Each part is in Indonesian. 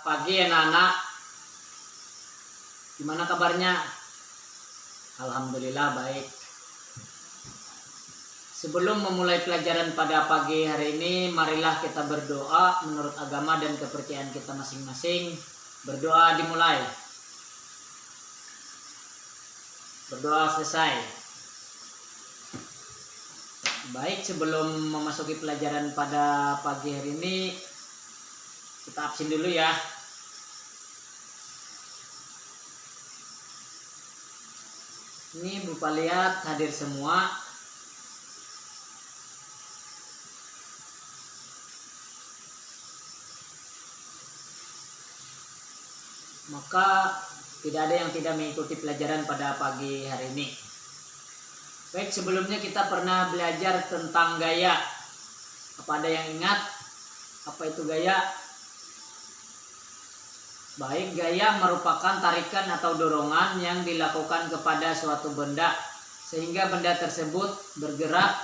pagi anak-anak. Gimana kabarnya? Alhamdulillah baik. Sebelum memulai pelajaran pada pagi hari ini, marilah kita berdoa menurut agama dan kepercayaan kita masing-masing. Berdoa dimulai. Berdoa selesai. Baik, sebelum memasuki pelajaran pada pagi hari ini, kita absen dulu ya. Ini Bapak lihat hadir semua. Maka tidak ada yang tidak mengikuti pelajaran pada pagi hari ini. Baik, sebelumnya kita pernah belajar tentang gaya. Apa ada yang ingat? Apa itu gaya? Baik, gaya merupakan tarikan atau dorongan yang dilakukan kepada suatu benda sehingga benda tersebut bergerak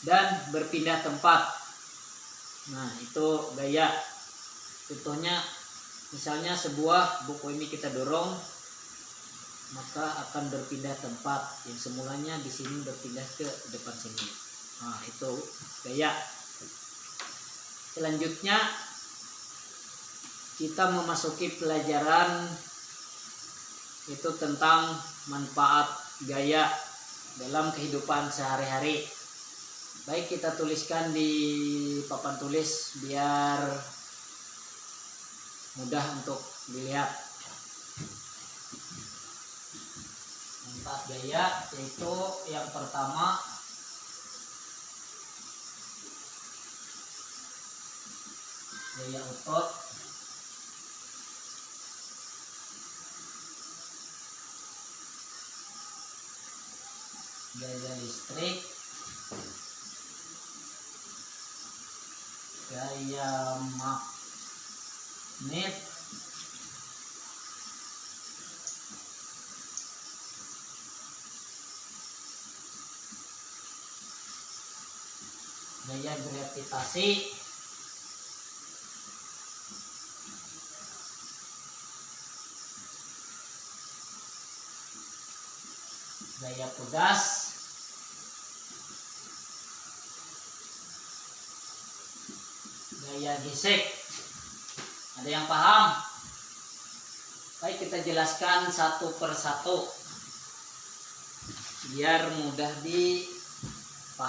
dan berpindah tempat. Nah, itu gaya. Contohnya, misalnya sebuah buku ini kita dorong, maka akan berpindah tempat. Yang semulanya di sini berpindah ke depan sini. Nah, itu gaya. Selanjutnya kita memasuki pelajaran itu tentang manfaat gaya dalam kehidupan sehari-hari. Baik, kita tuliskan di papan tulis biar mudah untuk dilihat. Manfaat gaya yaitu yang pertama, gaya otot. Gaya listrik, gaya magnet, gaya gravitasi, gaya pegas, gaya gesek. Ada yang paham? Baik, kita jelaskan satu persatu biar mudah dipahami.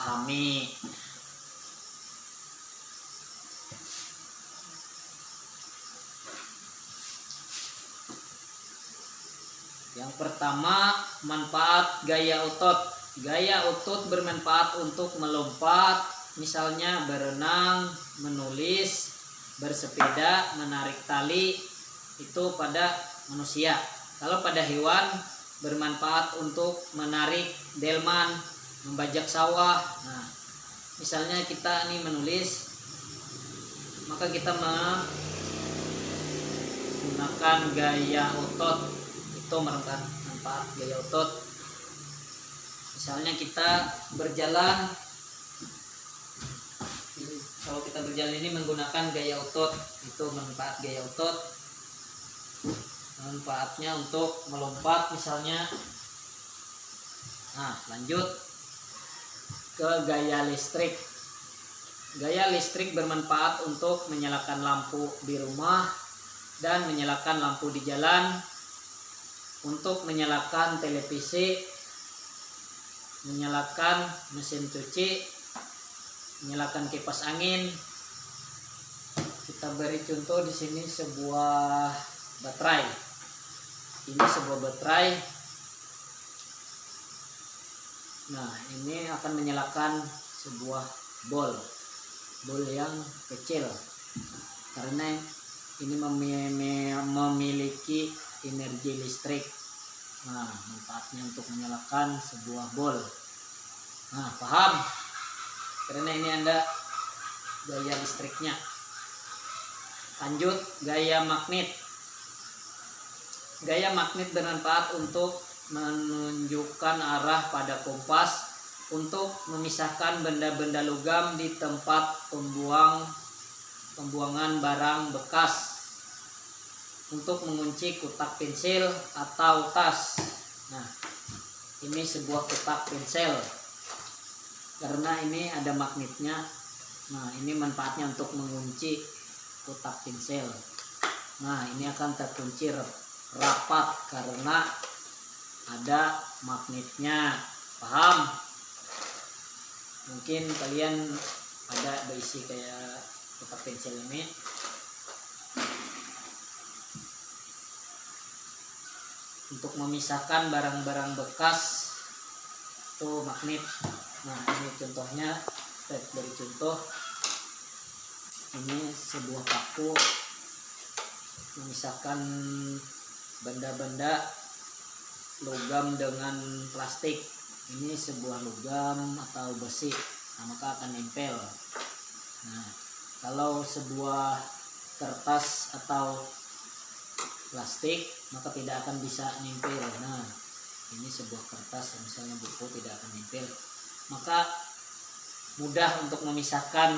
Yang pertama, manfaat gaya otot. Gaya otot bermanfaat untuk melompat, misalnya berenang, menulis, bersepeda, menarik tali, itu pada manusia. Kalau pada hewan, bermanfaat untuk menarik delman, membajak sawah. Nah, misalnya kita ini menulis, maka kita menggunakan gaya otot. Itu manfaat gaya otot. Misalnya kita berjalan, kalau kita berjalan ini menggunakan gaya otot, itu manfaat gaya otot. Manfaatnya untuk melompat misalnya. Nah, lanjut ke gaya listrik. Gaya listrik bermanfaat untuk menyalakan lampu di rumah dan menyalakan lampu di jalan, untuk menyalakan televisi, menyalakan mesin cuci, menyalakan kipas angin. Kita beri contoh di sini sebuah baterai. Ini sebuah baterai. Nah, ini akan menyalakan sebuah bol yang kecil karena ini memiliki energi listrik. Nah, manfaatnya untuk menyalakan sebuah bol. Nah, paham? Karena ini ada gaya listriknya. Lanjut, gaya magnet. Gaya magnet bermanfaat untuk menunjukkan arah pada kompas, untuk memisahkan benda-benda logam di tempat pembuangan barang bekas. untuk mengunci kotak pensil atau tas. Nah, ini sebuah kotak pensil karena ini ada magnetnya. Nah, ini manfaatnya untuk mengunci kotak pensil. Nah, ini akan terkunci rapat karena ada magnetnya. Paham? Mungkin kalian ada berisi kayak kotak pensil ini. Untuk memisahkan barang-barang bekas itu magnet. Nah, ini contohnya, dari contoh ini sebuah paku memisahkan benda-benda logam dengan plastik. Ini sebuah logam atau besi, nah, maka akan nempel. Nah, kalau sebuah kertas atau plastik maka tidak akan bisa nempel. Nah, ini sebuah kertas misalnya buku tidak akan nempel, maka mudah untuk memisahkan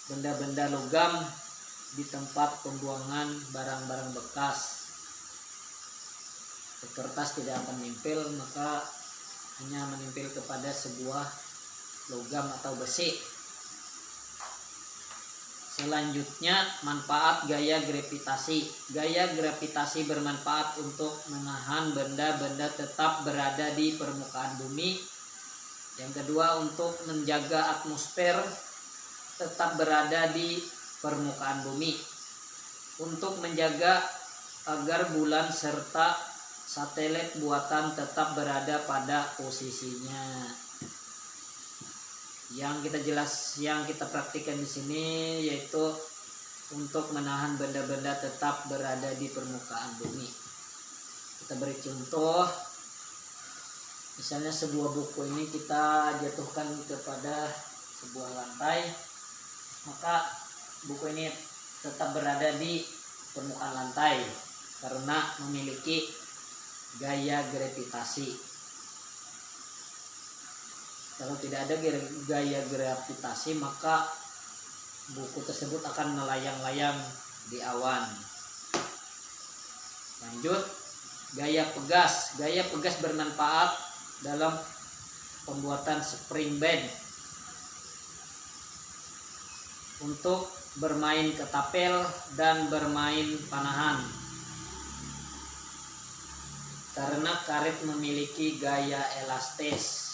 benda-benda logam di tempat pembuangan barang-barang bekas. Kertas tidak akan nempel, maka hanya menempel kepada sebuah logam atau besi. Selanjutnya, manfaat gaya gravitasi. Gaya gravitasi bermanfaat untuk menahan benda-benda tetap berada di permukaan bumi. Yang kedua, untuk menjaga atmosfer tetap berada di permukaan bumi. Untuk menjaga agar bulan serta satelit buatan tetap berada pada posisinya. Yang kita praktikkan di sini yaitu untuk menahan benda-benda tetap berada di permukaan bumi. Kita beri contoh, misalnya sebuah buku ini kita jatuhkan kepada sebuah lantai, maka buku ini tetap berada di permukaan lantai karena memiliki gaya gravitasi. Kalau tidak ada gaya gravitasi, maka buku tersebut akan melayang-layang di awan. Lanjut, gaya pegas. Gaya pegas bermanfaat dalam pembuatan spring bed untuk bermain ketapel dan bermain panahan. Karena karet memiliki gaya elastis.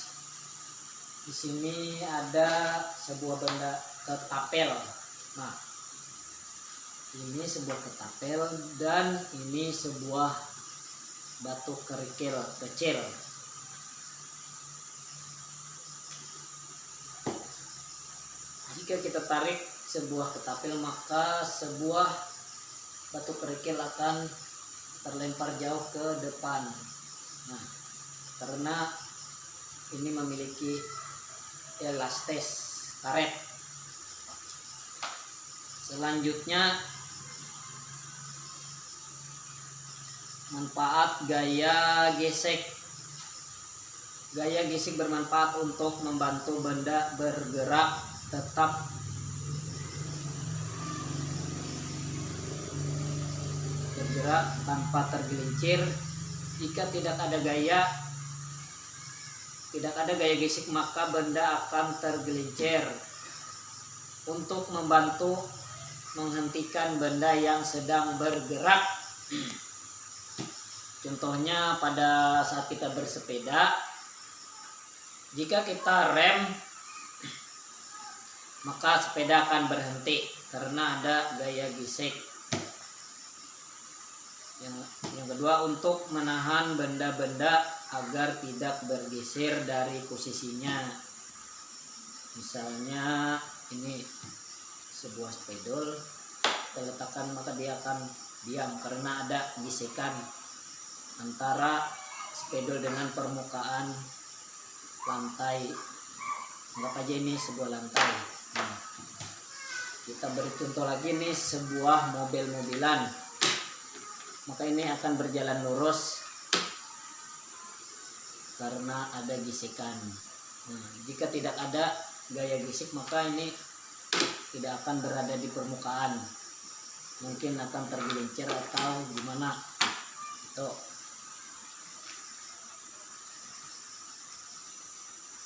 Di sini ada sebuah benda ketapel. Nah, ini sebuah ketapel dan ini sebuah batu kerikil kecil. Jika kita tarik sebuah ketapel, maka sebuah batu kerikil akan terlempar jauh ke depan. Nah, karena ini memiliki elastis karet. Selanjutnya, manfaat gaya gesek. Gaya gesek bermanfaat untuk membantu benda bergerak tetap bergerak tanpa tergelincir. Jika tidak ada gaya gesek, maka benda akan tergelincir. Untuk membantu menghentikan benda yang sedang bergerak, contohnya pada saat kita bersepeda, jika kita rem, maka sepeda akan berhenti karena ada gaya gesek. Yang kedua, untuk menahan benda-benda agar tidak bergeser dari posisinya. Misalnya ini sebuah spidol, kita letakkan maka dia akan diam karena ada gesekan antara spidol dengan permukaan lantai. Anggap aja ini sebuah lantai. Nah, kita beri contoh lagi, nih sebuah mobil-mobilan, maka ini akan berjalan lurus karena ada gesekan. Nah, jika tidak ada gaya gesek, maka ini tidak akan berada di permukaan. mungkin akan tergelincir atau gimana itu.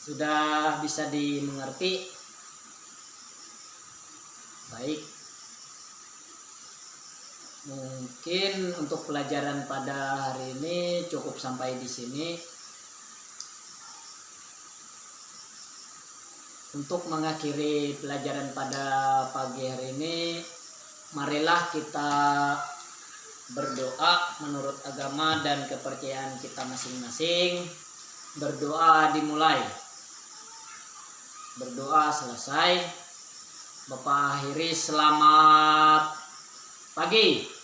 Sudah bisa dimengerti? Baik, mungkin untuk pelajaran pada hari ini cukup sampai di sini. Untuk mengakhiri pelajaran pada pagi hari ini, marilah kita berdoa menurut agama dan kepercayaan kita masing-masing. Berdoa dimulai, berdoa selesai. Bapak akhiri, selamat pagi.